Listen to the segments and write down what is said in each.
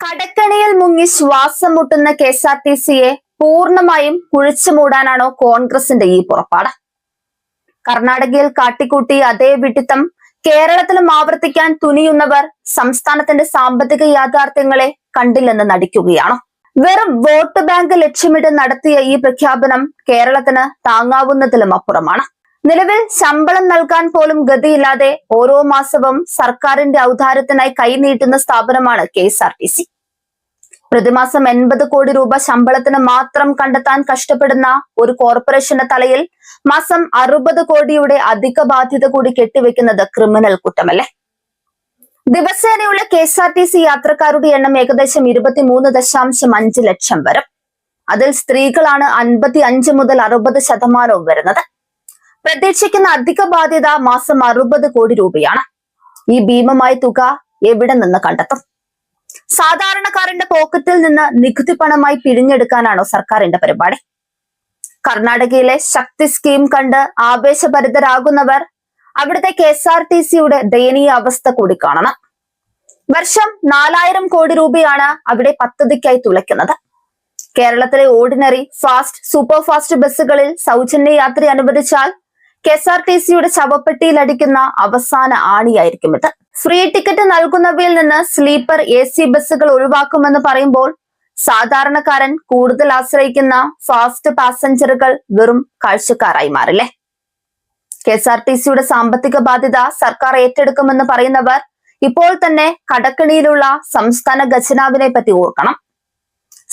കടക്കണിയിൽ മുങ്ങി ശ്വാസം മുട്ടുന്ന KSRTCയെ പൂർണ്ണമായും കുഴിച്ചു മൂടാനാണോ കോൺഗ്രസിന്റെ ഈ പുറപ്പാട്? കർണാടകയിൽ കാട്ടിക്കൂട്ടിയ അതേ വിഡിത്തം കേരളത്തിലും ആവർത്തിക്കാൻ തുനിയുന്നവർ സംസ്ഥാനത്തിന്റെ സാമ്പത്തിക യാഥാർത്ഥ്യങ്ങളെ കണ്ടില്ലെന്ന് നടിക്കുകയാണ്. വെറും വോട്ട് ബാങ്ക് ലക്ഷ്യമിട്ട് നടത്തിയ ഈ പ്രഖ്യാപനം കേരളത്തിന് താങ്ങാവുന്നതിലും അപ്പുറമാണ്. നിലവിൽ ശമ്പളം നൽകാൻ പോലും ഗതിയില്ലാതെ ഓരോ മാസവും സർക്കാരിന്റെ ഔദാര്യത്തിനായി കൈനീട്ടുന്ന സ്ഥാപനമാണ് KSRTC. പ്രതിമാസം 80 കോടി രൂപ ശമ്പളത്തിന് മാത്രം കണ്ടെത്താൻ കഷ്ടപ്പെടുന്ന ഒരു കോർപ്പറേഷന്റെ തലയിൽ മാസം 60 കോടിയുടെ അധിക ബാധ്യത കൂടി കെട്ടിവെക്കുന്നത് ക്രിമിനൽ കുറ്റമല്ലേ? ദിവസേനയുള്ള KSRTC യാത്രക്കാരുടെ എണ്ണം ഏകദേശം 23.5 ലക്ഷം വരും. അതിൽ സ്ത്രീകളാണ് 55 മുതൽ 60% വരുന്നത്. പ്രതീക്ഷിക്കുന്ന അധിക ബാധ്യത മാസം 60 കോടി രൂപയാണ്. ഈ ഭീമമായ തുക എവിടെ നിന്ന് കണ്ടെത്തും? സാധാരണക്കാരന്റെ പോക്കറ്റിൽ നിന്ന് നികുതി പണമായി പിഴിഞ്ഞെടുക്കാനാണോ സർക്കാരിന്റെ പരിപാടി? കർണാടകയിലെ ശക്തി സ്കീം കണ്ട് ആവേശഭരിതരാകുന്നവർ അവിടുത്തെ KSRTCയുടെ ദയനീയ അവസ്ഥ കൂടി കാണണം. വർഷം 4000 കോടി രൂപയാണ് അവിടെ പദ്ധതിക്കായി തുളയ്ക്കുന്നത്. കേരളത്തിലെ ഓർഡിനറി, ഫാസ്റ്റ്, സൂപ്പർ ഫാസ്റ്റ് ബസ്സുകളിൽ സൗജന്യ യാത്ര അനുവദിച്ചാൽ KSRTCയുടെ ശവപ്പെട്ടിയിൽ അടിക്കുന്ന അവസാന ആണിയായിരിക്കും ഇത്. ഫ്രീ ടിക്കറ്റ് നൽകുന്നവയിൽ നിന്ന് സ്ലീപ്പർ AC ബസ്സുകൾ ഒഴിവാക്കുമെന്ന് പറയുമ്പോൾ സാധാരണക്കാരൻ കൂടുതൽ ആശ്രയിക്കുന്ന ഫാസ്റ്റ് പാസഞ്ചറുകൾ വെറും കാഴ്ചക്കാരായി മാറില്ലേ? KSRTCയുടെ സാമ്പത്തിക ബാധ്യത സർക്കാർ ഏറ്റെടുക്കുമെന്ന് പറയുന്നവർ ഇപ്പോൾ തന്നെ കടക്കണിയിലുള്ള സംസ്ഥാന ഖജനാവിനെ പറ്റി ഓർക്കണം.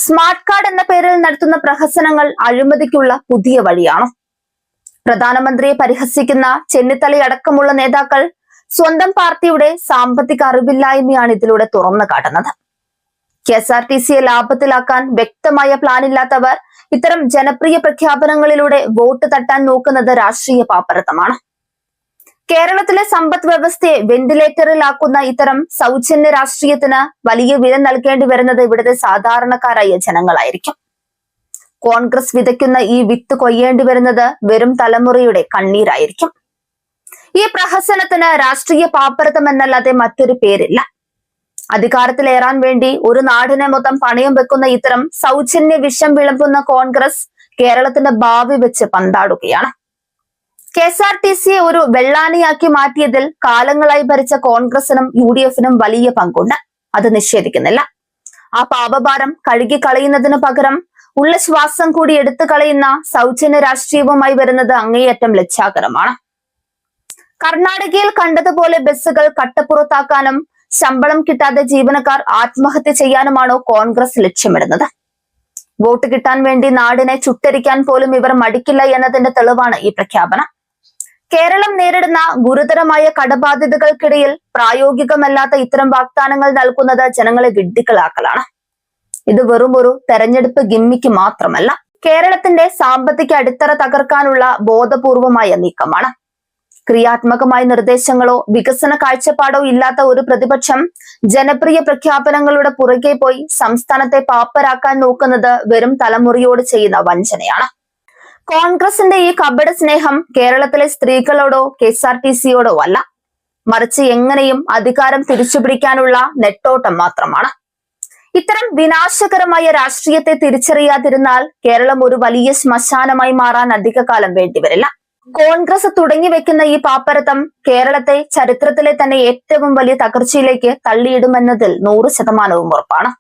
സ്മാർട്ട് കാർഡ് എന്ന പേരിൽ നടത്തുന്ന പ്രഹസനങ്ങൾ അഴിമതിക്കുള്ള പുതിയ വഴിയാണോ? പ്രധാനമന്ത്രിയെ പരിഹസിക്കുന്ന ചെന്നിത്തലയടക്കമുള്ള നേതാക്കൾ സ്വന്തം പാർട്ടിയുടെ സാമ്പത്തിക അറിവില്ലായ്മയാണ് ഇതിലൂടെ തുറന്നു കാട്ടുന്നത്. KSRTCയെ ലാഭത്തിലാക്കാൻ വ്യക്തമായ പ്ലാൻ ഇല്ലാത്തവർ ഇത്തരം ജനപ്രിയ പ്രഖ്യാപനങ്ങളിലൂടെ വോട്ട് തട്ടാൻ നോക്കുന്നത് രാഷ്ട്രീയ പാപ്പരത്തമാണ്. കേരളത്തിലെ സമ്പദ് വ്യവസ്ഥയെ വെന്റിലേറ്ററിലാക്കുന്ന ഇത്തരം സൗജന്യ രാഷ്ട്രീയത്തിന് വലിയ വില നൽകേണ്ടി വരുന്നത് ഇവിടുത്തെ സാധാരണക്കാരായ ജനങ്ങളായിരിക്കും. കോൺഗ്രസ് വിതയ്ക്കുന്ന ഈ വിത്ത് കൊയ്യേണ്ടി വരുന്നത് വരും തലമുറയുടെ കണ്ണീരായിരിക്കും. ഈ പ്രഹസനത്തിന് രാഷ്ട്രീയ പാപ്പരത്തം എന്നല്ലാതെ മറ്റൊരു പേരില്ല. അധികാരത്തിലേറാൻ വേണ്ടി ഒരു നാടിനെ മൊത്തം പണയം വെക്കുന്ന ഇത്തരം സൗജന്യ വിഷം വിളമ്പുന്ന കോൺഗ്രസ് കേരളത്തിന്റെ ഭാവി വെച്ച് പന്താടുകയാണ്. KSRTCയെ ഒരു വെള്ളാനിയാക്കി മാറ്റിയതിൽ കാലങ്ങളായി ഭരിച്ച കോൺഗ്രസിനും UDFനും വലിയ പങ്കുണ്ട്. അത് നിഷേധിക്കുന്നില്ല. ആ പാപഭാരം കഴുകി കളയുന്നതിന് പകരം ഉള്ള ശ്വാസം കൂടി എടുത്തു കളയുന്ന സൗജന്യ രാഷ്ട്രീയവുമായി വരുന്നത് അങ്ങേയറ്റം ലജ്ജാകരമാണ്. കർണാടകയിൽ കണ്ടതുപോലെ ബസ്സുകൾ കട്ടപ്പുറത്താക്കാനും ശമ്പളം കിട്ടാതെ ജീവനക്കാർ ആത്മഹത്യ ചെയ്യാനുമാണോ കോൺഗ്രസ് ലക്ഷ്യമിടുന്നത്? വോട്ട് കിട്ടാൻ വേണ്ടി നാടിനെ ചുട്ടരിക്കാൻ പോലും ഇവർ മടിക്കില്ല എന്നതിന്റെ തെളിവാണ് ഈ പ്രഖ്യാപനം. കേരളം നേരിടുന്ന ഗുരുതരമായ കടബാധ്യതകൾക്കിടയിൽ പ്രായോഗികമല്ലാത്ത ഇത്തരം വാഗ്ദാനങ്ങൾ നൽകുന്നത് ജനങ്ങളെ വിഡ്ഢികളാക്കലാണ്. ഇത് വെറും ഒരു തെരഞ്ഞെടുപ്പ് ഗിമ്മിക്ക് മാത്രമല്ല, കേരളത്തിന്റെ സാമ്പത്തിക അടിത്തറ തകർക്കാനുള്ള ബോധപൂർവമായ നീക്കമാണ്. ക്രിയാത്മകമായ നിർദ്ദേശങ്ങളോ വികസന കാഴ്ചപ്പാടോ ഇല്ലാത്ത ഒരു പ്രതിപക്ഷം ജനപ്രിയ പ്രഖ്യാപനങ്ങളുടെ പുറകെ പോയി സംസ്ഥാനത്തെ പാപ്പരാക്കാൻ നോക്കുന്നത് വെറും തലമുറയോട് ചെയ്യുന്ന വഞ്ചനയാണ്. കോൺഗ്രസിന്റെ ഈ കപട സ്നേഹം കേരളത്തിലെ സ്ത്രീകളോടോ KSRTCയോടോ അല്ല, മറിച്ച് എങ്ങനെയും അധികാരം തിരിച്ചുപിടിക്കാനുള്ള നെട്ടോട്ടം മാത്രമാണ്. ഇത്തരം വിനാശകരമായ രാഷ്ട്രീയത്തെ തിരിച്ചറിയാതിരുന്നാൽ കേരളം ഒരു വലിയ ശ്മശാനമായി മാറാൻ അധികകാലം വേണ്ടിവരില്ല. കോൺഗ്രസ് തുടങ്ങി വെക്കുന്ന ഈ പാപ്പരത്തം കേരളത്തെ ചരിത്രത്തിലെ തന്നെ ഏറ്റവും വലിയ തകർച്ചയിലേക്ക് തള്ളിയിടുമെന്നതിൽ 100% ഉറപ്പാണ്.